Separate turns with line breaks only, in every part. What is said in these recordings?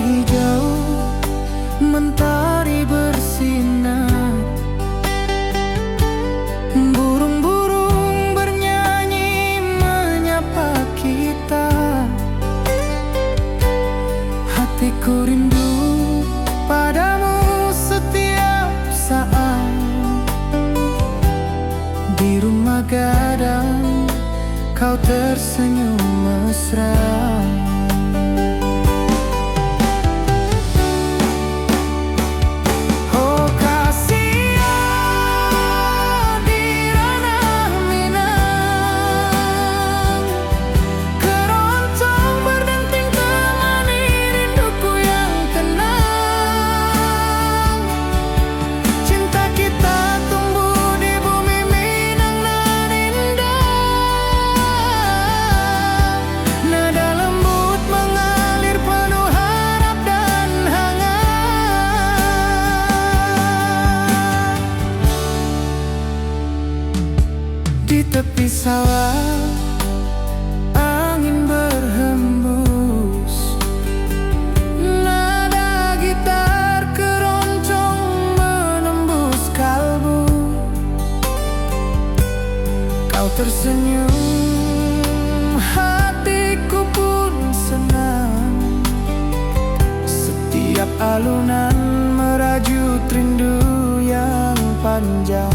hijau mentari bersinar, burung-burung bernyanyi menyapa kita. Hatiku rindu padamu setiap saat. Di rumah gadang kau tersenyum mesra. Di tepi sawah angin berhembus, nada gitar keroncong menembus kalbu. Kau tersenyum, hatiku pun senang. Setiap alunan merajut rindu yang panjang.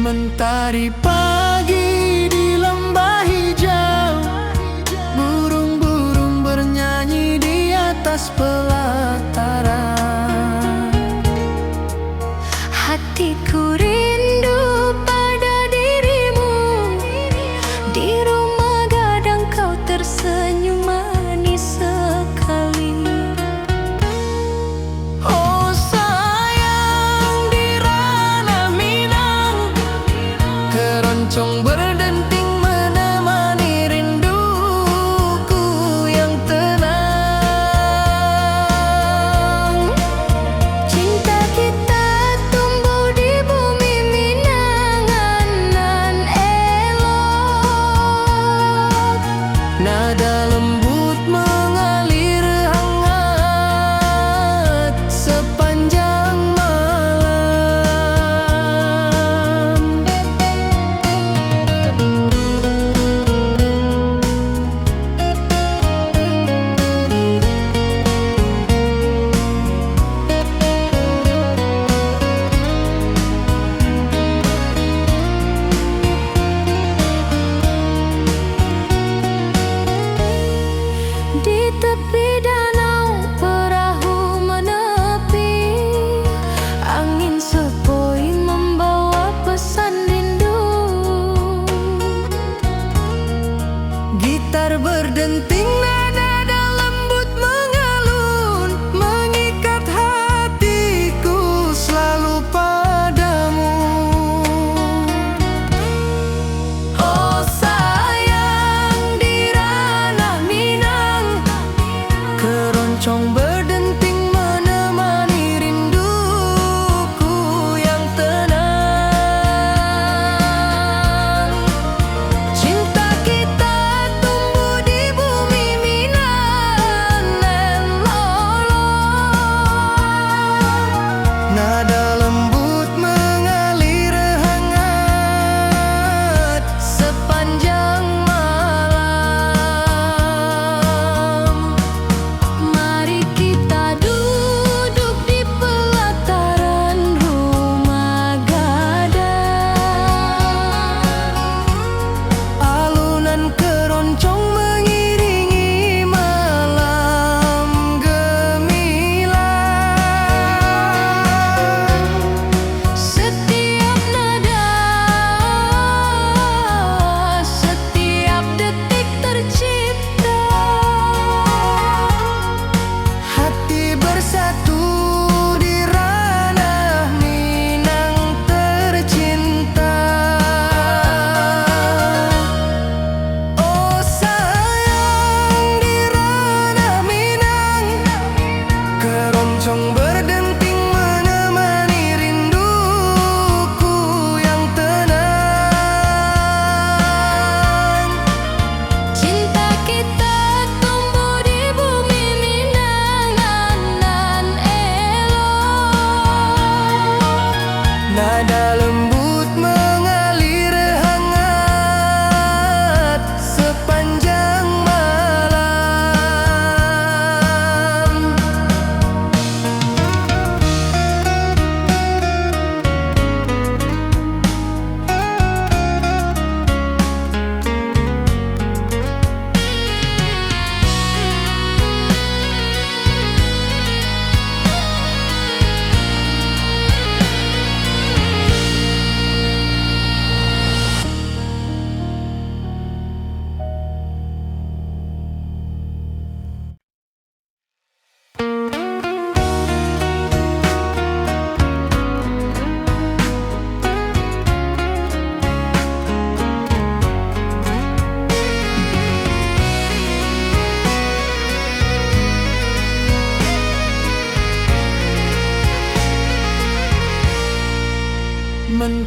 Mentari pagi di lembah hijau, burung-burung bernyanyi di atas pelataran.
Hatiku rindu pada dirimu, di rumah gadang kau tersenyum manis sekali.
Oh sayang, di ranah Minang keroncong berdenting menemani rinduku yang tenang.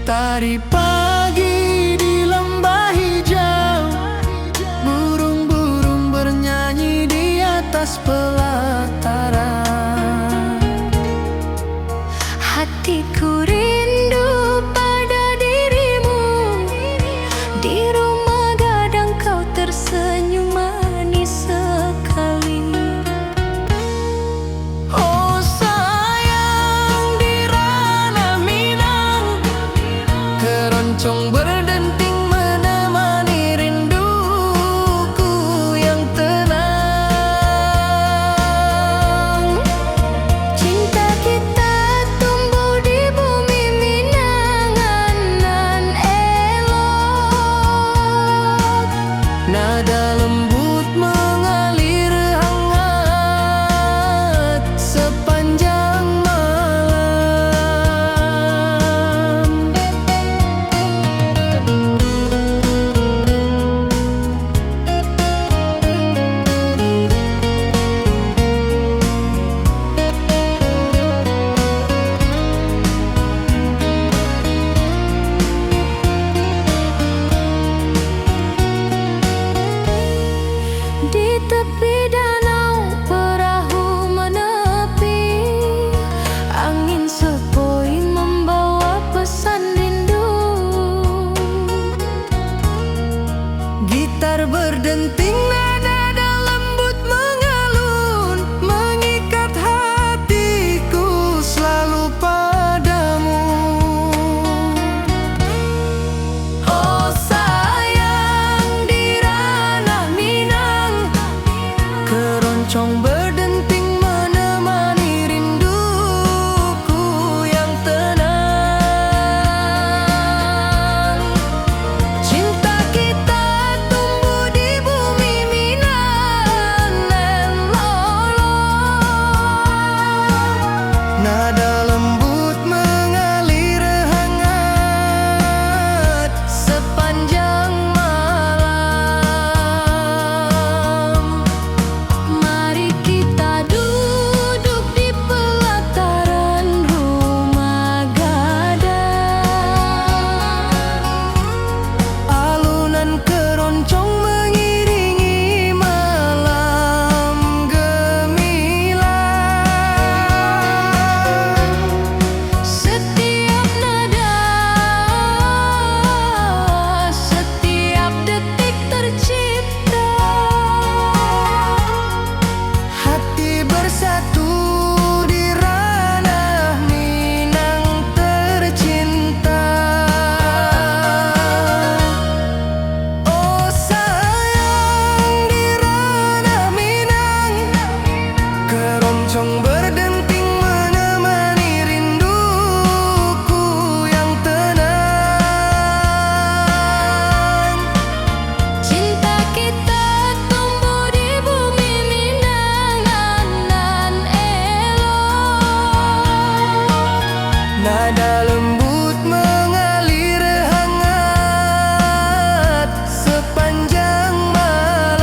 Mentari pagi di lembah hijau, burung-burung bernyanyi di atas pelataran.
Hatiku rindu pada dirimu, di rumah gadang kau tersenyum manis sekali.
Oh sayang, di ranah Minang, keroncong berdenting menemani rinduku yang tenang.
Cinta kita tumbuh di bumi Minang nan elok.
Nada lembut mengalir hangat sepanjang malam.
Di tepi danau perahu menepi, angin sepoi membawa pesan rindu.
Gitar berdenting, nada lembut mengalun, mengikat hatiku selalu padamu. Oh sayang, di ranah Minang, keroncong berdenting menemani rinduku yang tenang. Cinta kita tumbuh di bumi Minang nan lolong. Nada lembut mengalir hangat sepanjang malam.
Mari kita duduk di pelataran rumah gadang.
Alunan keroncong mengiringi malam gemilang.
Setiap nada, setiap detik tercipta.
Hati bersatu di ranah Minang tercinta. Oh sayang, di ranah Minang, keroncong berdenting menemani rinduku yang tenang.
Cinta kita tumbuh di bumi Minang nan elok.
Nada lembut mengalir hangat sepanjang malam.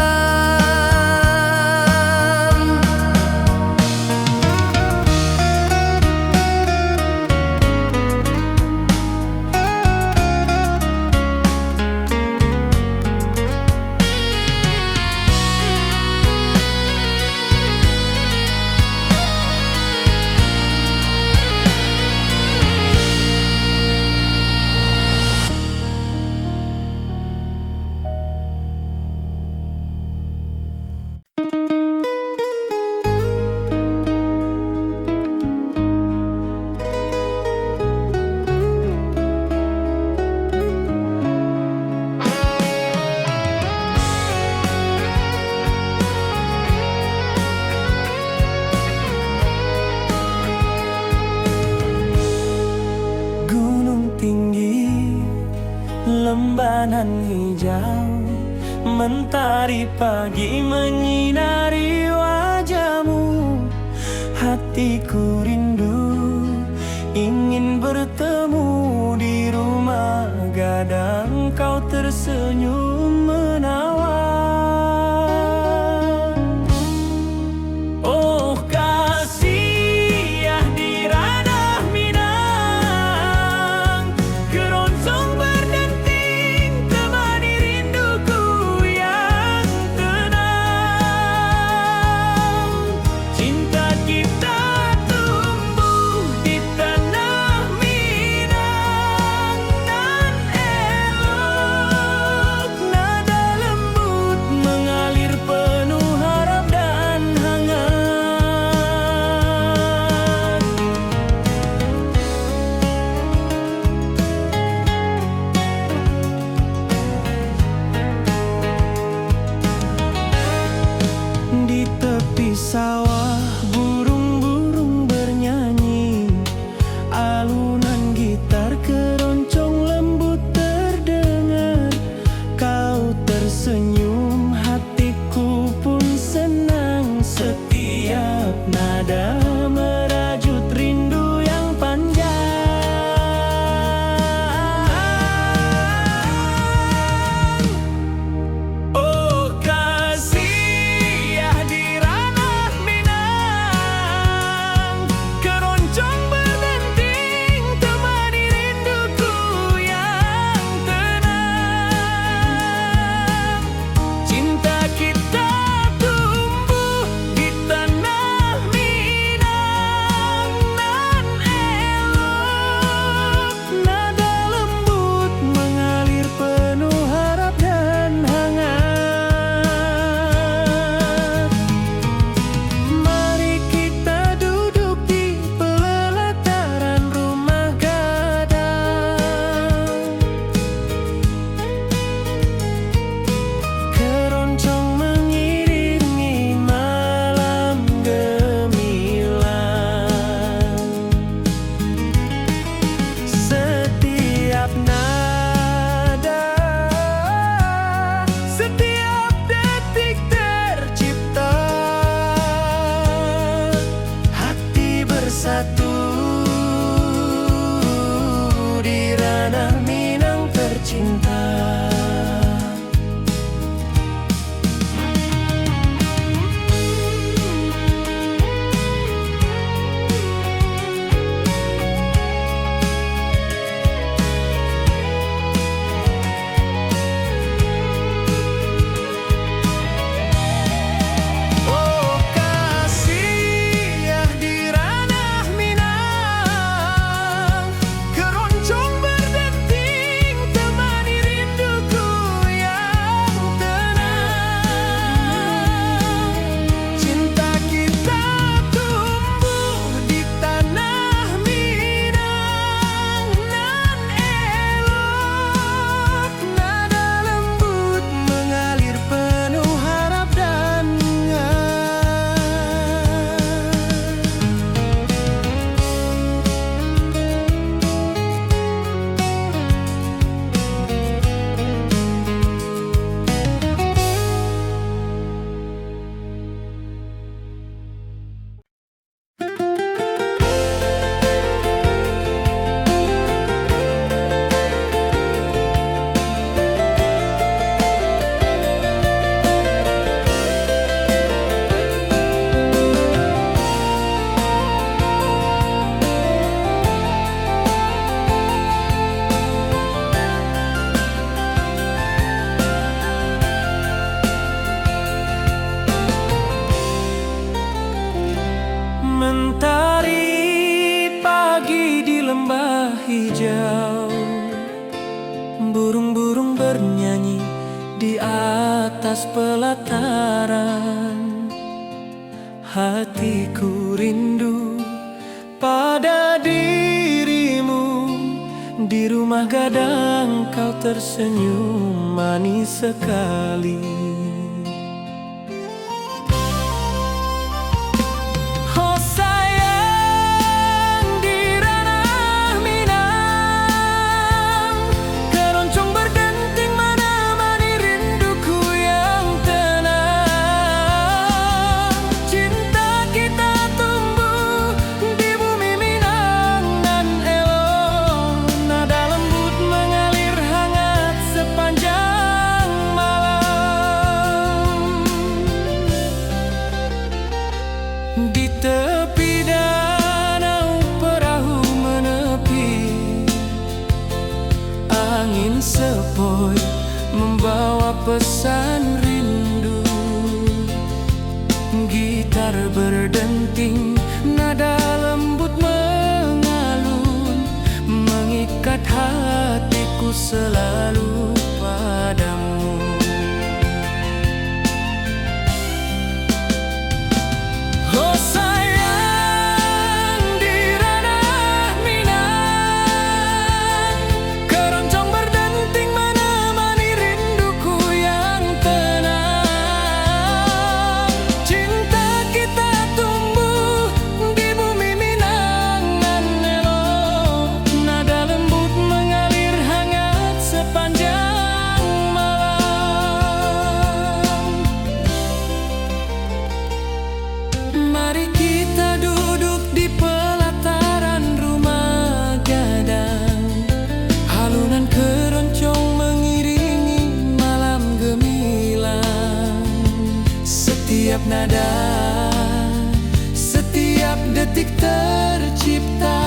Gunung tinggi, lembanan hijau, mentari pagi menyinari wajahmu. Hatiku rindu ingin bertemu di rumah gadang, kau tersenyum menawan. Oh kasih, di ranah Minang, keroncong nada merajut rindu yang panjang. Oh kasih ya di ranah Minang, keroncong berdenting temani rinduku yang tenang. Cinta kita tumbuh di tanah Minang nan elok, nada lembut mengalir penuh harap dan hangat. Mari kita duduk di pelataran rumah gadang, keroncong mengiringi malam gemilang. Setiap nada, setiap detik tercipta, hati bersatu di ranah Minang tercinta. Oh kasih ya di ranah Minang, keroncong berdenting temani rinduku yang tenang. Cinta kita tumbuh di tanah Minang nan elok, nada lembut mengalir penuh harap dan mentari pagi di lembah hijau, burung-burung bernyanyi di atas pelataran. Hatiku rindu pada dirimu, di rumah gadang kau tersenyum manis sekali. Oh sayang di ranah Minang, keroncong berdenting menemani rinduku yang tenang. Cinta kita tumbuh di bumi Minang nan elok, nada lembut mengalir hangat sepanjang malam. Di tepi danau perahu menepi, angin sepoi membawa pesan rindu. Gitar berdenting, nada lembut mengalun, mengikat hatiku selalu padamu. Oh sayang nada, setiap detik tercipta,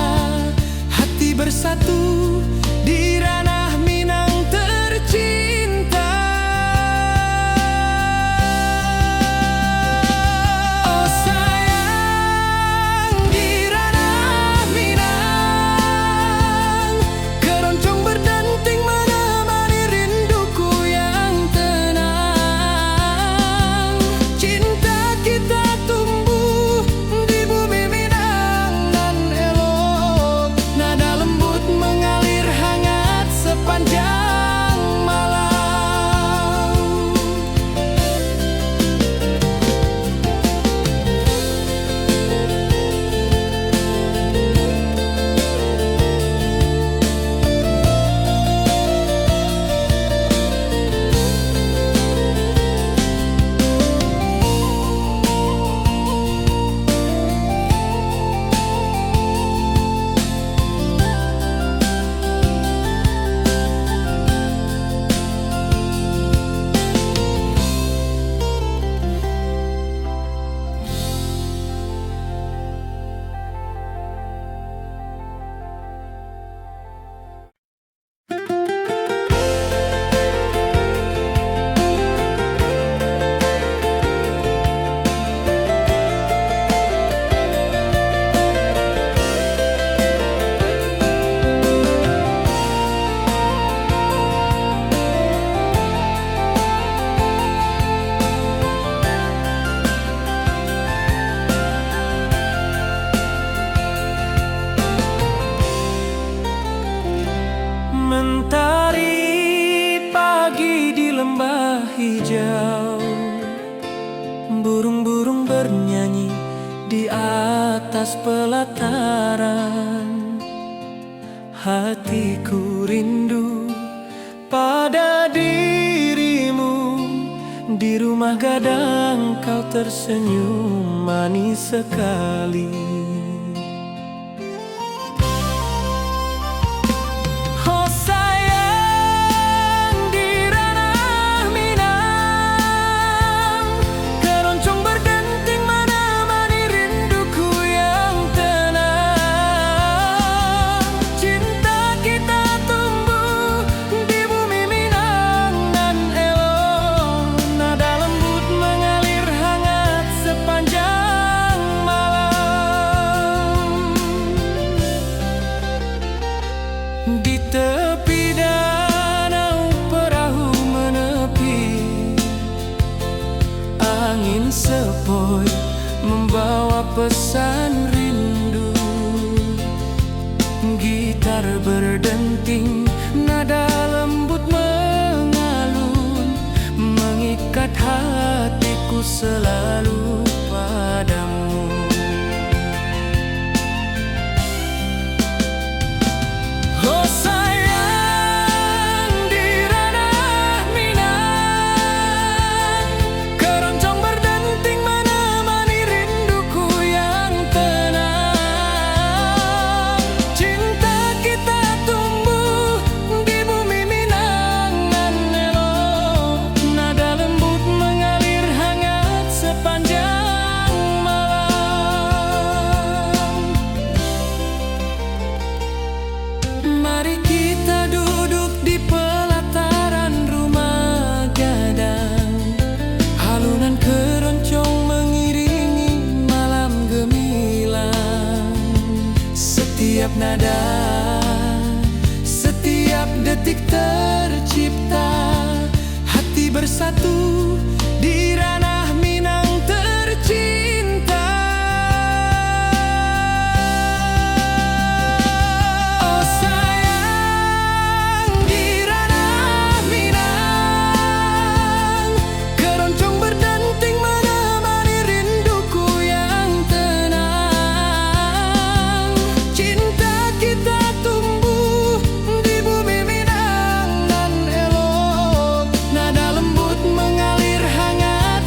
hati bersatu di ranah Minang tercinta. Oh sayang, di ranah Minang, keroncong berdenting menemani rinduku yang tenang. Cinta kita tumbuh di bumi Minang nan elok, nada lembut mengalir hangat sepanjang malam. Mentari pagi di lembah hijau, burung-burung bernyanyi di atas pelataran. Hatiku rindu pada dirimu, di rumah gadang kau tersenyum manis sekali. Oh sayang, di ranah Minang, keroncong berdenting menemani rinduku yang tenang. Cinta kita tumbuh di bumi Minang nan elok, nada lembut mengalir hangat sepanjang malam. Di tepi danau perahu menepi, angin sepoi membawa pesan rindu. Gitar berdenting, nada lembut mengalun, mengikat hatiku selalu padamu. Oh sayang, di ranah Minang, keroncong berdenting menemani rinduku yang tenang. Cinta kita tumbuh di bumi Minang nan elok, nada lembut mengalir hangat sepanjang malam. Mari kita duduk di pelataran rumah gadang, alunan keroncong mengiringi malam gemilang. Setiap nada, setiap detik tercipta, hati bersatu di ranah Minang tercinta. Oh sayang, di ranah Minang, keroncong berdenting menemani rinduku yang tenang. Cinta kita tumbuh di bumi Minang nan elok, nada lembut mengalir hangat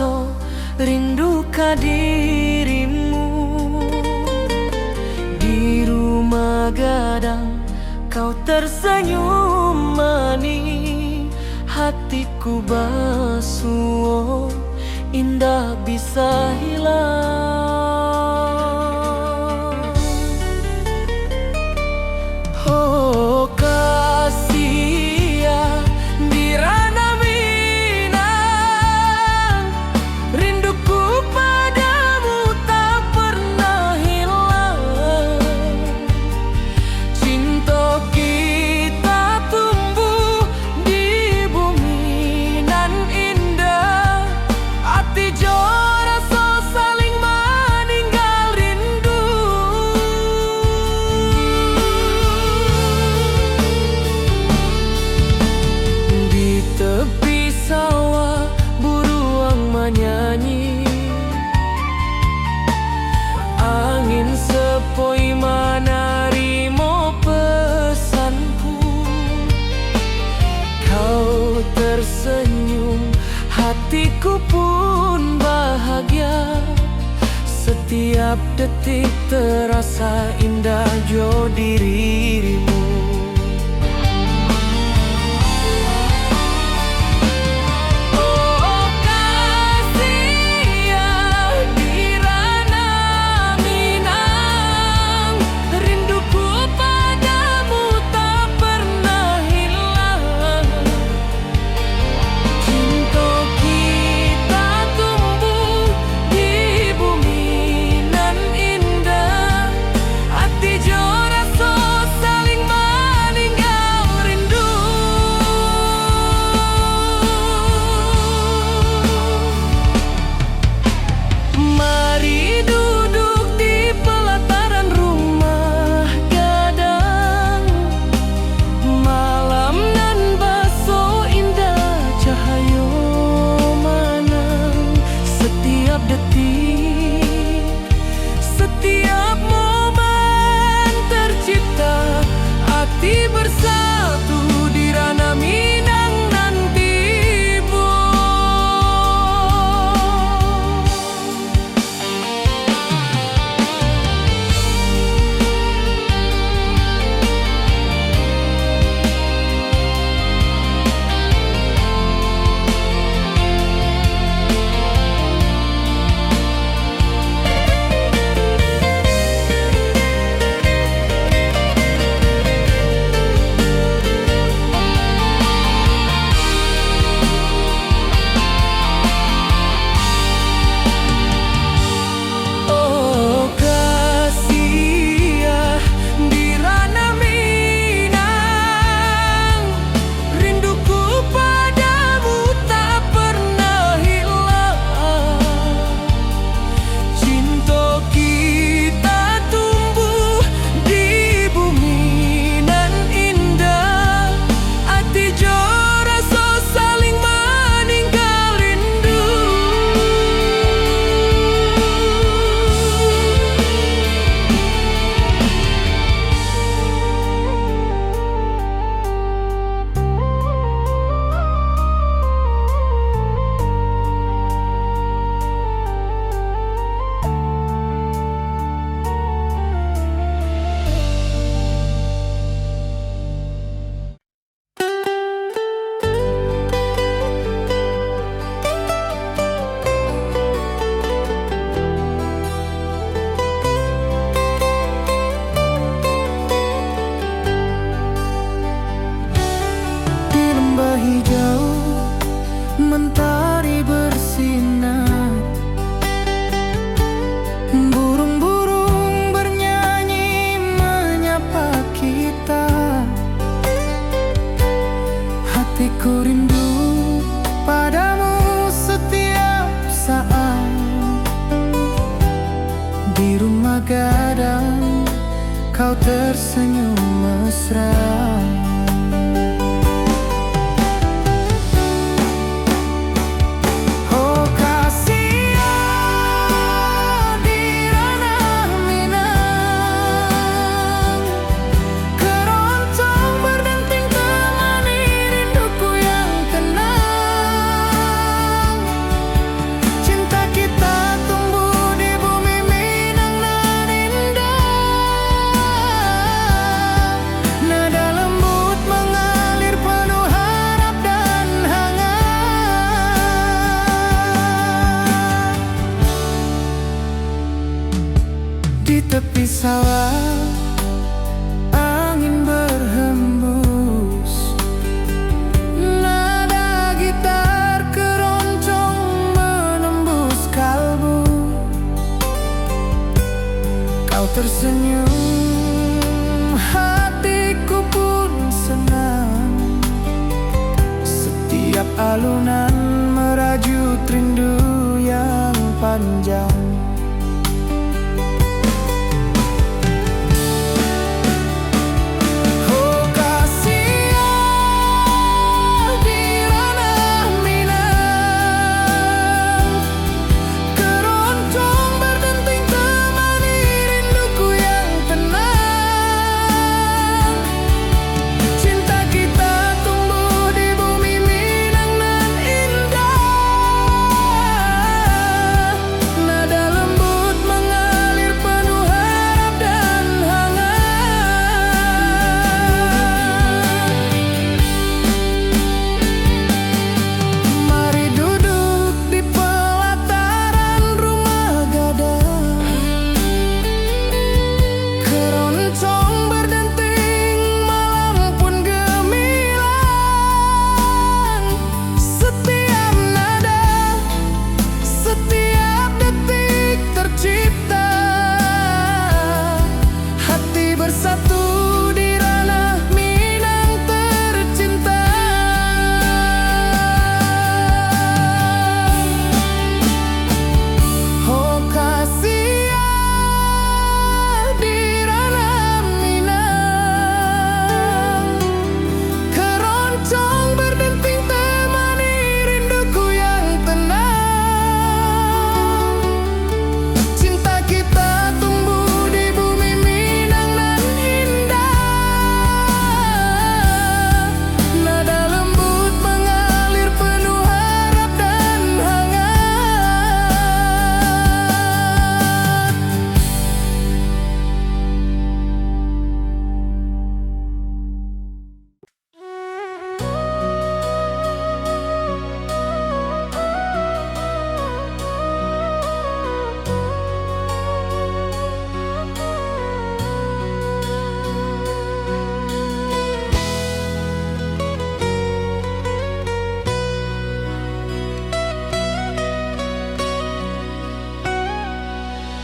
baso rindu ka dirimu. Di rumah gadang kau tersenyum manis, hatiku basuh indah bisa hilang. Oh kasih ya di ranah Minang, rinduku padamu tak pernah hilang. Cinta kita tumbuh di bumi nan indah, hati jo rasa saling meninggal rindu. Di tepi sawah buruang menyanyi, angin sepoi menerima pesanku. Kau tersenyum, hatiku pun bahagia. Setiap detik terasa indah jo dirimu. Oh kasih ya di ranah Minang, rinduku padamu tak pernah hilang. Cinta kita tumbuh di bumi nan indah, hati jo rasa saling meninggal rindu. Mari duduk di pelataran rumah gadang, malam nan baso indah cahaya manang. Setiap detik, setiap momen tercipta, hati bersatu di ranah Minang nan tiba. Oh kasih ya di ranah Minang, rinduku padamu tak pernah hilang. Cinta kita tumbuh di bumi nan indah, hati jo rasa saling meninggal rindu. Di lembah hijau mentari bersinar, burung-burung bernyanyi menyapa kita. Hatiku rindu padamu setiap saat. Di rumah gadang kau tersenyum mesra. Oh kasih ya di ranah Minang, keroncong berdenting temani rinduku yang tenang. tersenyum, hatiku pun senang. Setiap alunan merajut rindu yang panjang.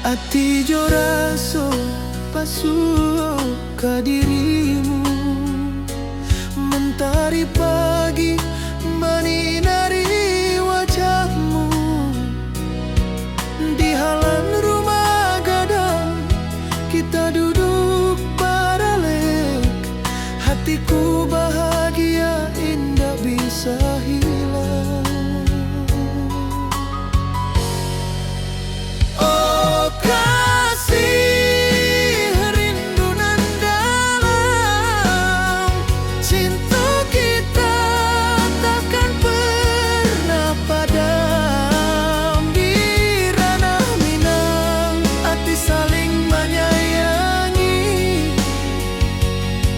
Ati jo raso pasuo ka dirimu, mentari pagi menyinari wajahmu. Di halaman rumah gadang kita duduk baralek, hatiku bahagia indah bisa hilang.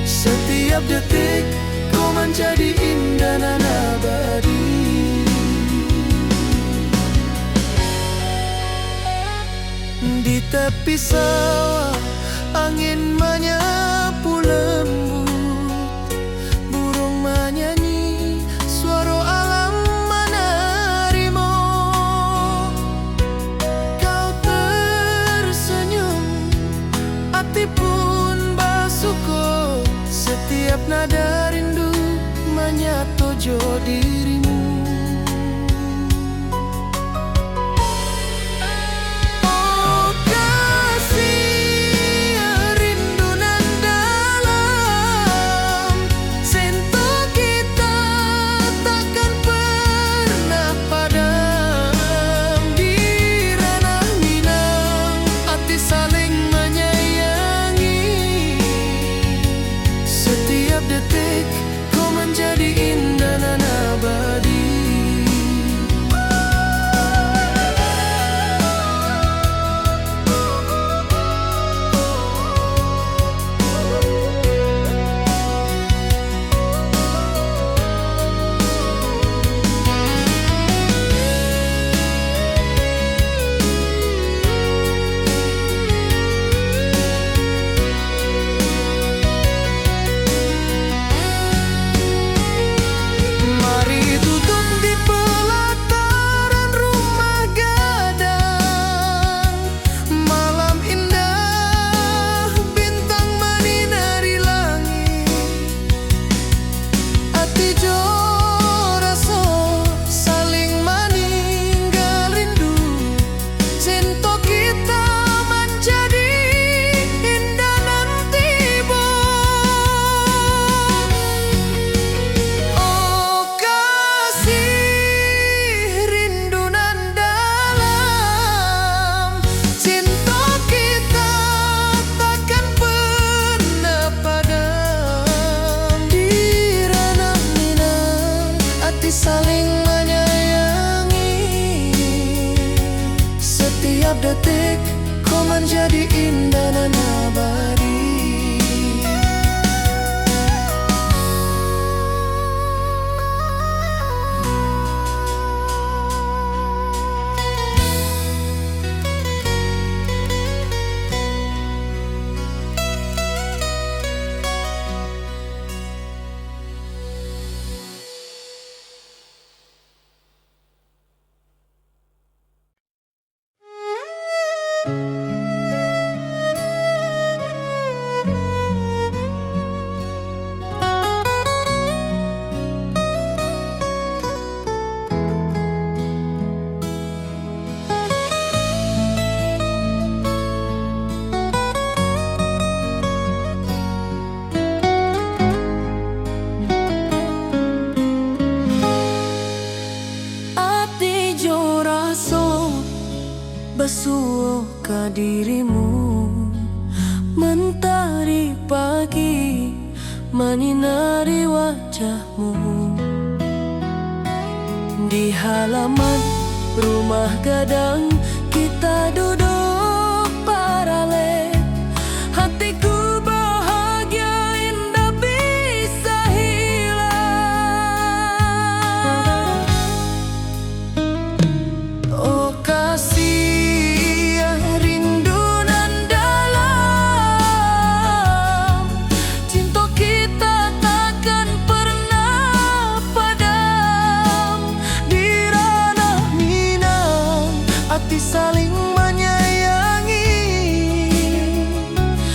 Setiap detik kau menjadi indah dan abadi. Di tepi sawah angin menyapu lembut, burung menyanyi, suara alam menerima. Kau tersenyum, hati pun bersyukur. Setiap nada rindu menyatu jo dirimu. Oh kasih hati saling menyayangi. Setiap detik kau menjadi indah dan abadi.
Basuh ke dirimu, mentari pagi menyinari wajahmu. Di halaman rumah gadang kita duduk paralel. Hatiku bahagia indah bisa hilang. Oh kasih saling menyayangi.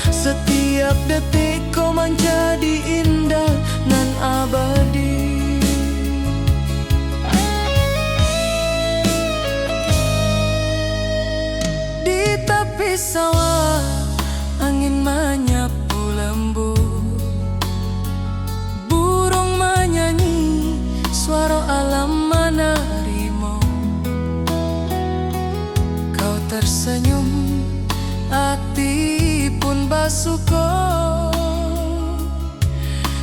Setiap detik kau menjadi indah dan abadi. Di tepi sawah angin menyapu lembut, burung menyanyi, suara alam menerimu. Tersenyum, hati pun basuh kau.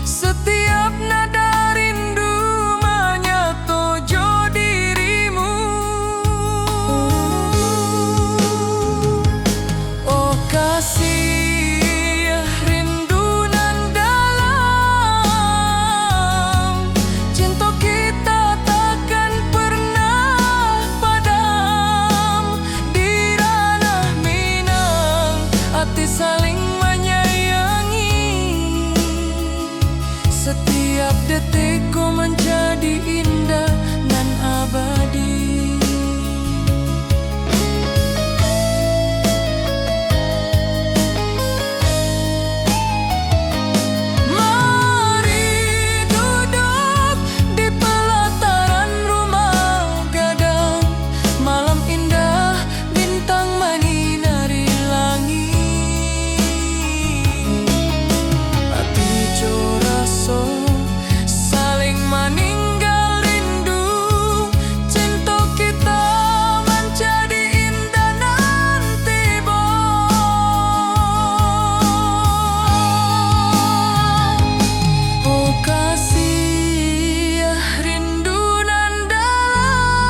Setiap nada rindu menyatu dirimu. Oh kasih rindu nan dalam, cinta kita takkan pernah padam. Hati saling menyayangi. Setiap detik kau menjadi indah dan abadi. Mari duduk di pelataran rumah gadang. Malam indah, bintang menyinari langit. Saling meninggal rindu, cinta kita menjadi indah nanti oh kasih rindu nan dalam,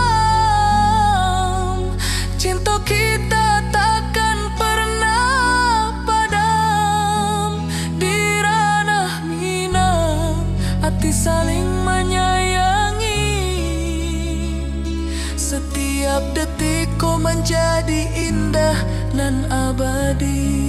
cinta kita takkan pernah padam. Di ranah Minang hati saling menyayangi. Setiap detik kau menjadi indah dan abadi.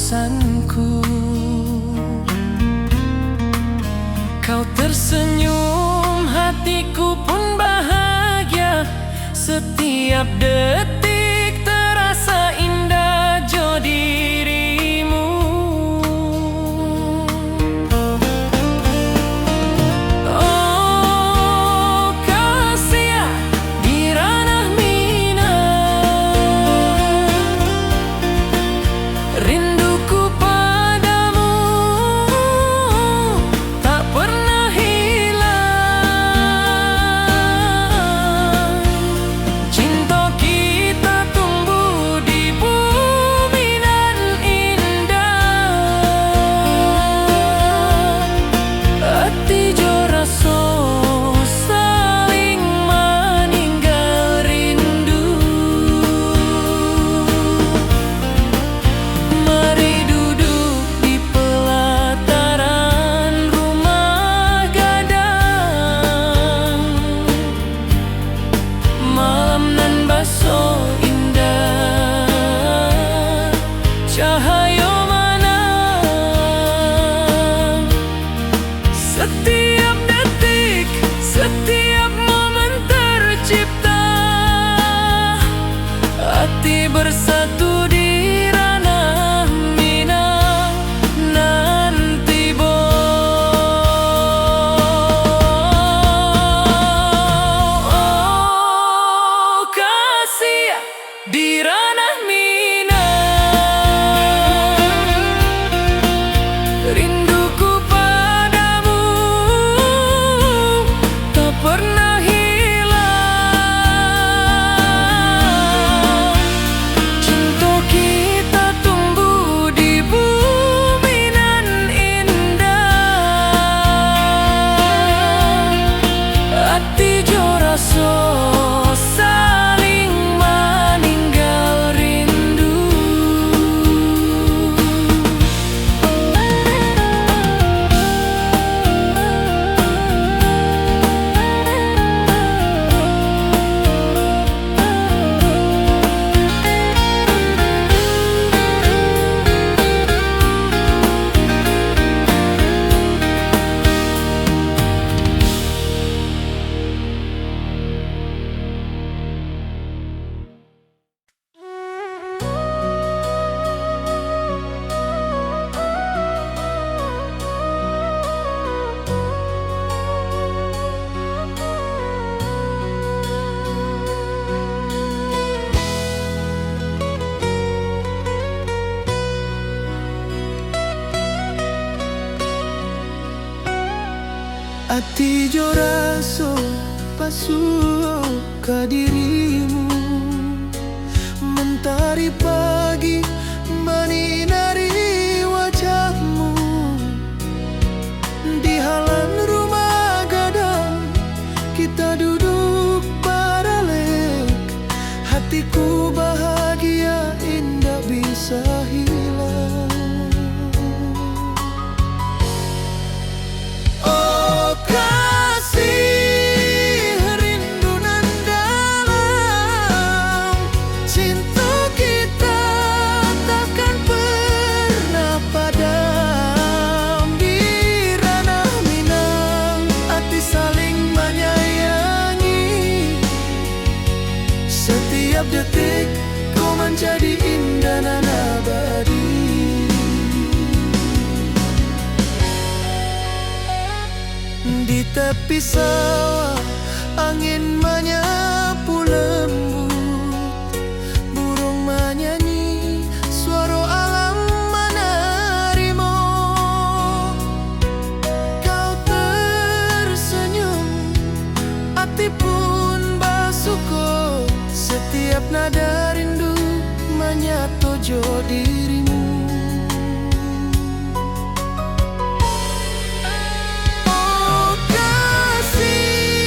bosanku. Kau tersenyum, hatiku pun bahagia. Setiap detik terasa indah jo dirimu. Oh kasih di ranah minang, rinduku padamu tak pernah hilang. Cinta kita tumbuh di bumi nan indah. Hati jo rasa saling meninggal rindu. Mari duduk di pelataran rumah gadang. Malam nan baso indah, cahaya menang. Setiap detik, setiap momen tercipta. Hati bersatu di ranah minang nanti oh kasih di ranah minang, rinduku padamu tak pernah hilang. Cinta kita tumbuh di bumi nan indah. Hati jo rasa saling meninggal rindu.
Hati jo rasa pasuh ke dirimu. Mentari pagi menyinari wajahmu. Di halaman rumah gadang kita duduk baralek. Hatiku bahagia indah bisa hilang. Oh kasih rindu nan dalam, cinta kita takkan pernah padam. Di ranah minang hati saling menyayangi. Setiap detik kau menjadi indah nan abadi. Di tepi sawah angin menyapu lembut. Burung menyanyi, suara alam menerima. Kau tersenyum, hati pun bersyukur. Setiap nada rindu menyatu jo dirimu. Oh kasih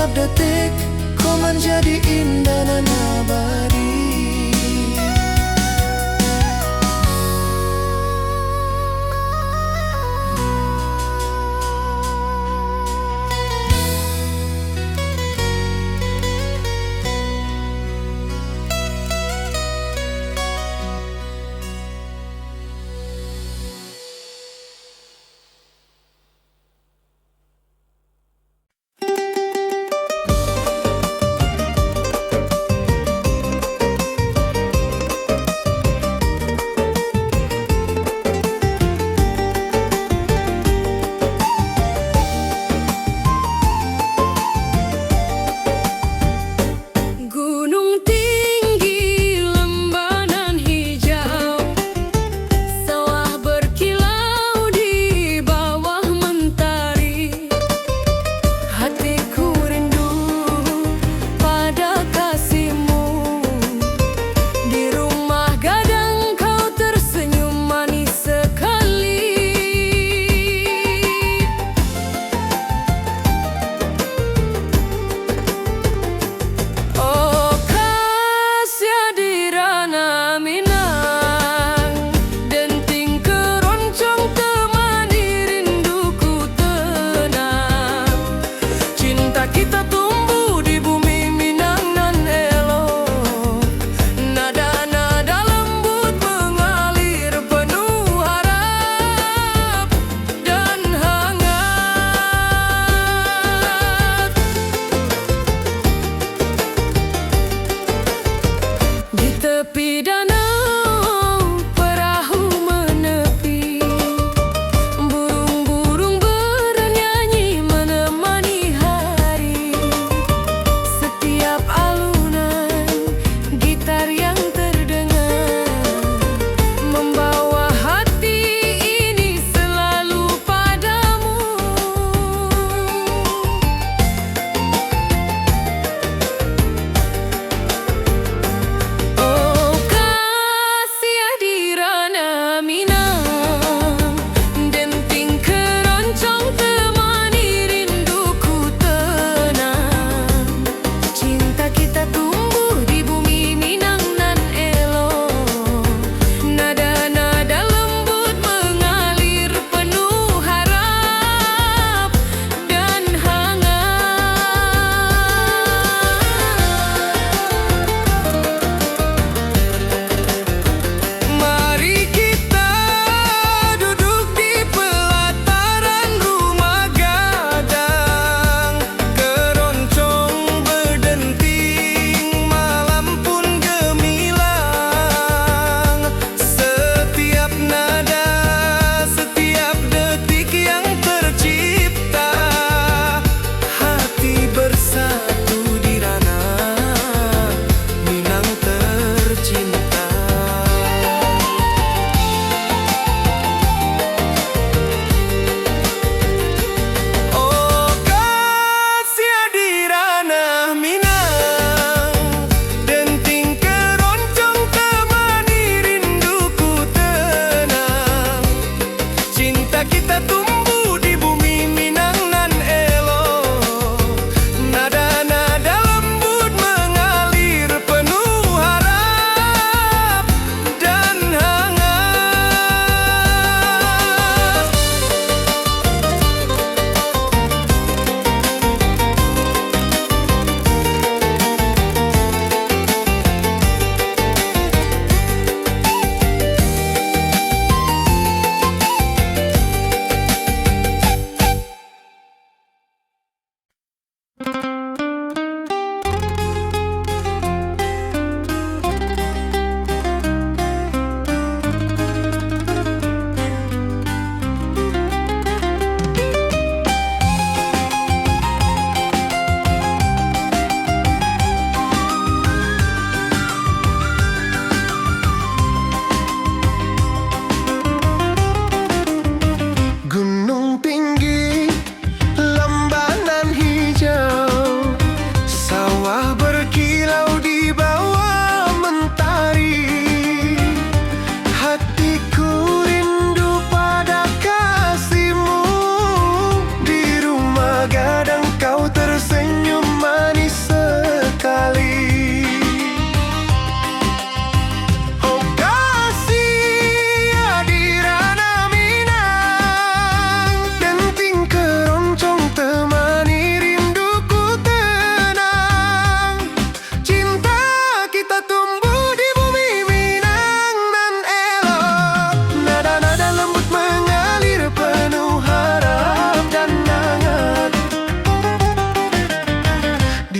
Setiap detik kau menjadi indah dan abadi.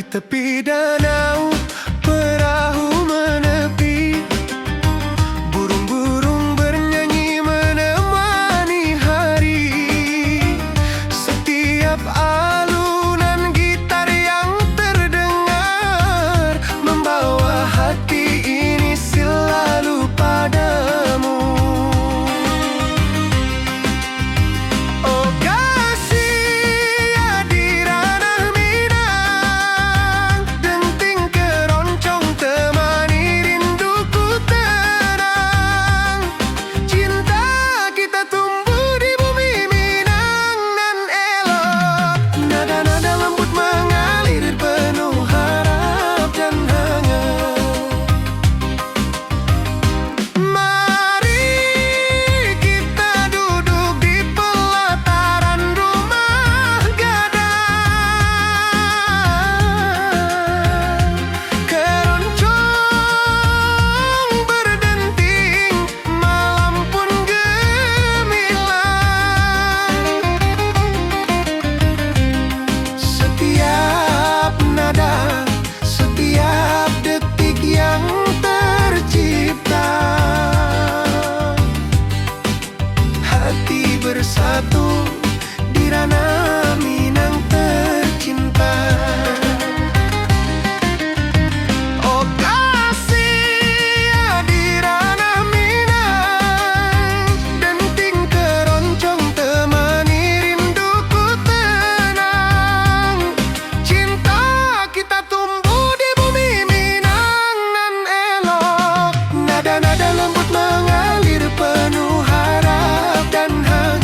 tepi danau, perahu menepi, burung-burung bernyanyi menemani hari. Setiap alunan gitar yang terdengar membawa hati ini selalu padamu. Oh kasih di ranah Minang, denting keroncong temani rinduku tenang. Cinta kita tumbuh di bumi Minang nan elok, nada-nada lembut mengalir penuh harap dan hangat. Mari kita duduk di pelataran rumah gadang. Keroncong berdenting, malam pun gemilang. Setiap nada, setiap detik yang tercipta, hati bersatu di ranah Minang tercinta. Oh kasih di ranah Minang, denting keroncong temani rinduku tenang. Cinta kita tumbuh di bumi Minang nan elok, nada-nada lembut mengalir penuh harap dan hangat.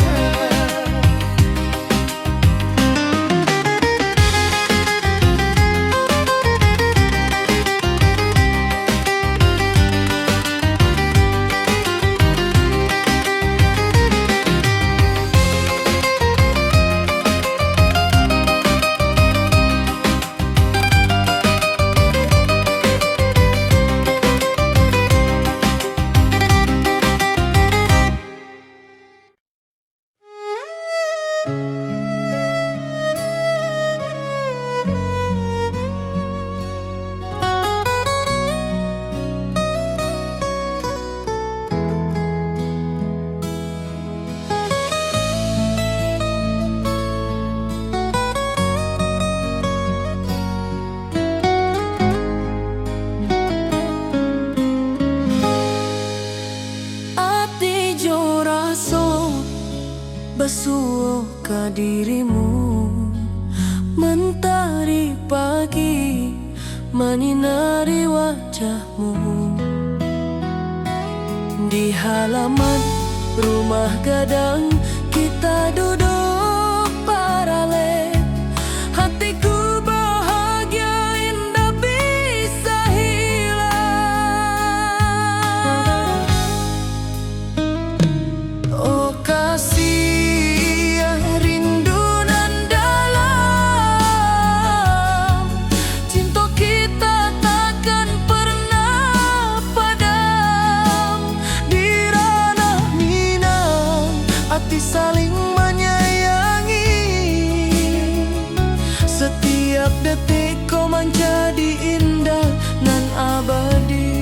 Ati jo raso basuh ke dirimu, mentari pagi menyinari wajahmu. Di halaman rumah gadang kita duduk paralel, hatiku bahagia indah bisa hilang. Oh kasih rindu nan dalam, cinta kita takkan pernah padam. Di ranah Minang hati saling menyayangi, setiap detik kau menjadi indah nan abadi.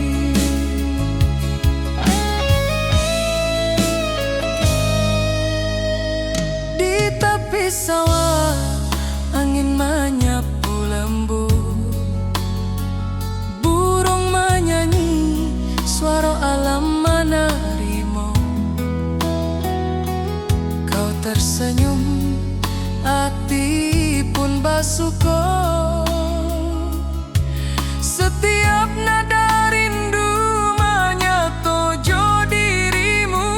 Di tepi sawah angin menyapu lembut, burung menyanyi suara alam menerimu. Kau tersenyum, hati pun bersyukur. Setiap nada rindu menyatu jo dirimu.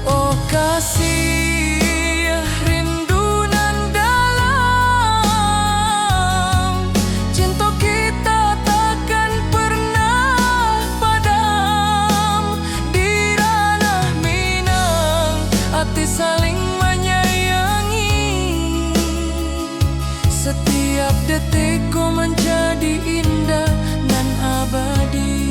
Oh kasih rindu nan dalam, cinta kita takkan pernah padam. Di ranah Minang hati saling menyayangi, setiap detik kau menjadi indah dan abadi.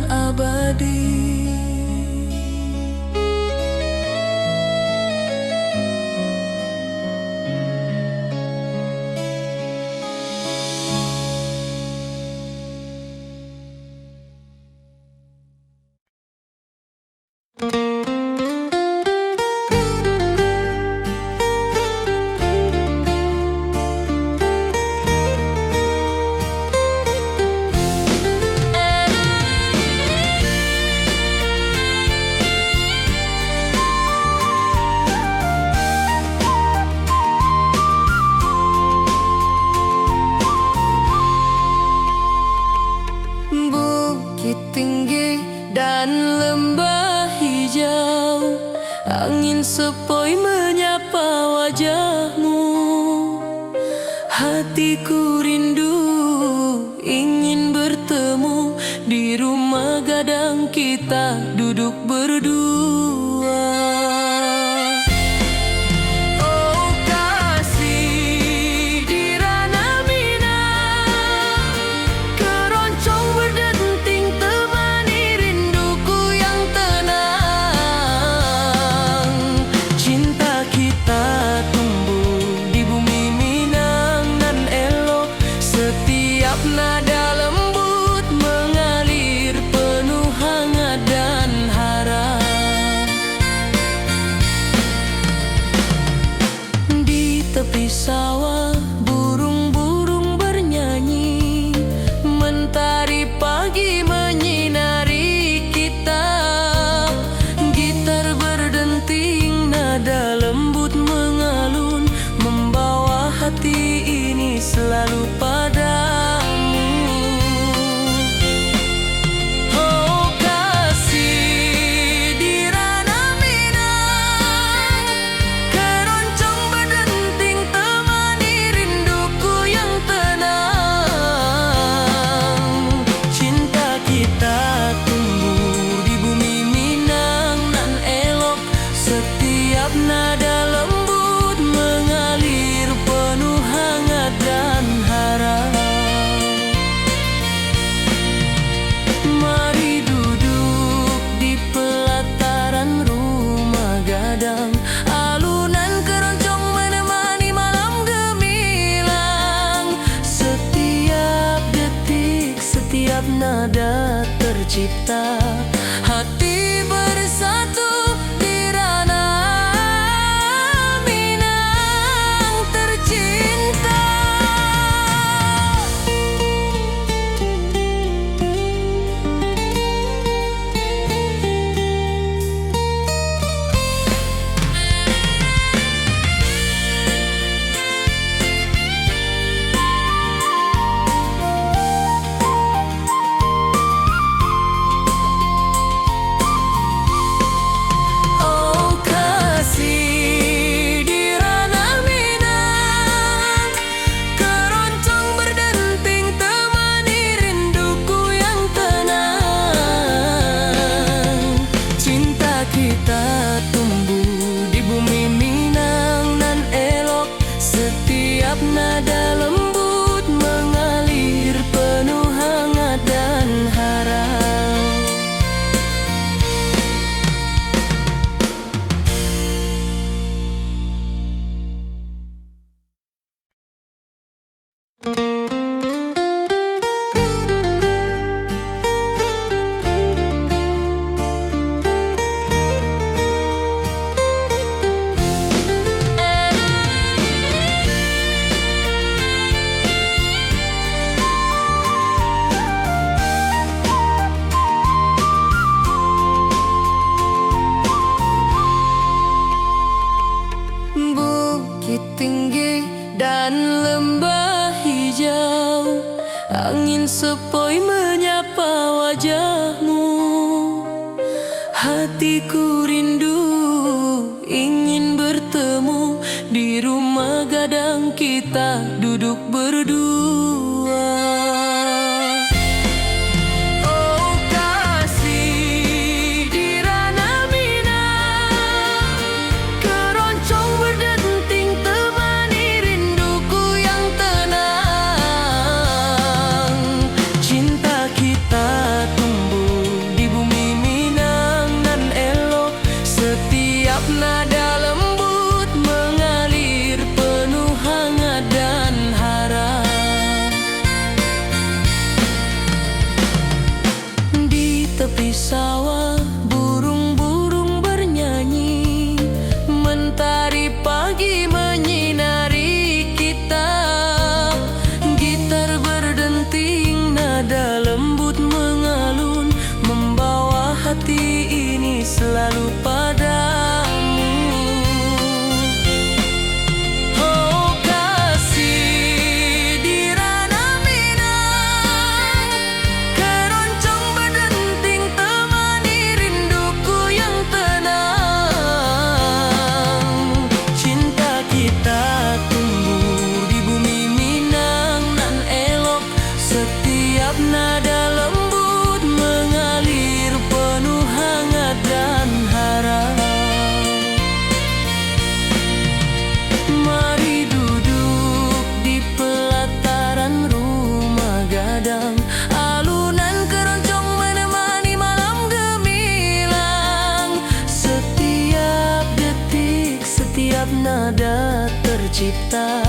abadi.
Bukit tinggi dan lembah hijau, angin sepoi menyapa wajahmu. Hatiku rindu ingin bertemu di rumah gadang kita duduk berdua. Oh kasih di Ranah Minang, keroncong berdenting temani rinduku yang tenang. Cinta kita tumbuh di bumi Minang nan elok, setiap nada lembut mengalir penuh hangat dan harap. Di tepi sawah burung-burung bernyanyi, mentari pagi menyinari kita. Gitar berdenting, nada lembut mengalun, membawa hati ini selalu padamu. Oh kasih di Ranah Minang, keroncong berdenting temani rinduku yang tenang. Cinta kita tumbuh di bumi Minang nan elok, setiap nada lembut mengalir penuh hangat dan harap. Mari duduk di pelataran rumah gadang, alunan keroncong menemani malam gemilang. Setiap detik, setiap nada tercipta, hati bersatu di Ranah Minang tercinta. Oh kasih di Ranah Minang, keroncong berdenting temani rinduku yang tenang. Cinta kita tumbuh di bumi Minang nan elok, setiap nada lembut mengalir penuh hangat dan harap. Bukit tinggi dan lembah hijau, angin sepoi menyapa wajahmu. Hatiku rindu ingin bertemu di rumah gadang kita duduk berdua. Oh kasih di Ranah Minang, keroncong berdenting temani rinduku yang tenang. Cinta kita tumbuh sawah, burung-burung bernyanyi, mentari pagi menyinari kita. Gitar berdenting, nada lembut mengalun, membawa hati ini selalu padamu. Oh kasih di ranah Minang, keroncong berdenting temani rinduku yang tenang. Cinta kita tumbuh di bumi Minang nan elok, setiap nada lembut mengalir penuh hangat dan harap. Mari duduk di pelataran rumah gadang, alunan keroncong menemani malam gemilang. Setiap detik, setiap nada tercipta